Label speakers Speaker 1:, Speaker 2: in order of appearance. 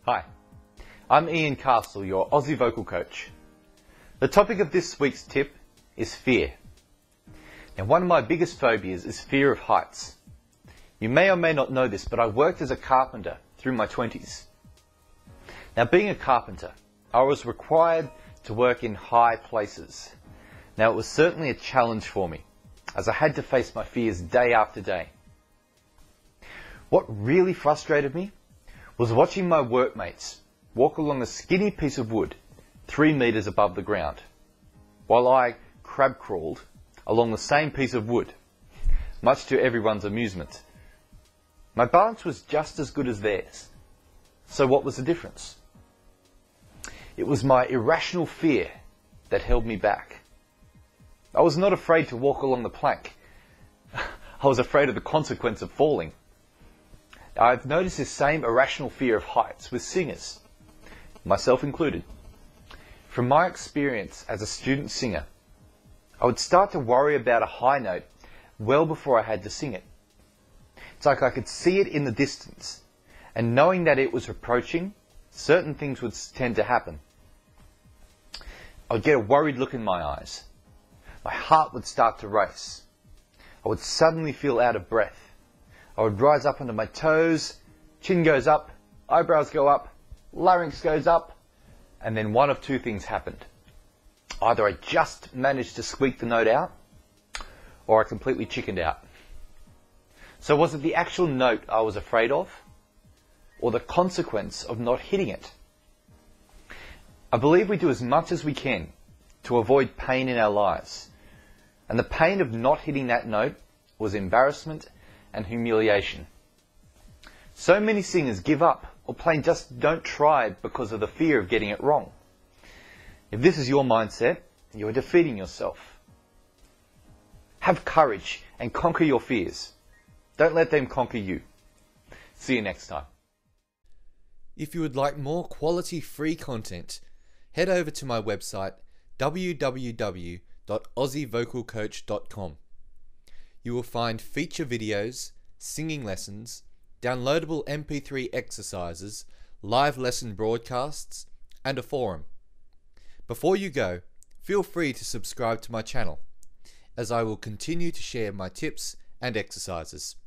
Speaker 1: Hi, I'm Ian Castle, your Aussie vocal coach. The topic of this week's tip is fear. Now, one of my biggest phobias is fear of heights. You may or may not know this, but I worked as a carpenter through my 20s. Now, being a carpenter, I was required to work in high places. Now, it was certainly a challenge for me, as I had to face my fears day after day. What really frustrated me was watching my workmates walk along a skinny piece of wood 3 meters above the ground, while I crab crawled along the same piece of wood, much to everyone's amusement. My balance was just as good as theirs. So what was the difference? It was my irrational fear that held me back. I was not afraid to walk along the plank. I was afraid of the consequence of falling. I've noticed this same irrational fear of heights with singers, myself included. From my experience as a student singer, I would start to worry about a high note well before I had to sing it. It's like I could see it in the distance, and knowing that it was approaching, certain things would tend to happen. I would get a worried look in my eyes. My heart would start to race. I would suddenly feel out of breath. I would rise up onto my toes, chin goes up, eyebrows go up, larynx goes up, and then one of two things happened. Either I just managed to squeak the note out, or I completely chickened out. So was it the actual note I was afraid of, or the consequence of not hitting it? I believe we do as much as we can to avoid pain in our lives, and the pain of not hitting that note was embarrassment and humiliation. So many singers give up or plain just don't try because of the fear of getting it wrong. If this is your mindset, you are defeating yourself. Have courage and conquer your fears. Don't let them conquer you. See you next time.
Speaker 2: If you would like more quality free content, head over to my website www.aussievocalcoach.com. You will find feature videos, singing lessons, downloadable MP3 exercises, live lesson broadcasts, and a forum. Before you go, feel free to subscribe to my channel, as I will continue to share my tips and exercises.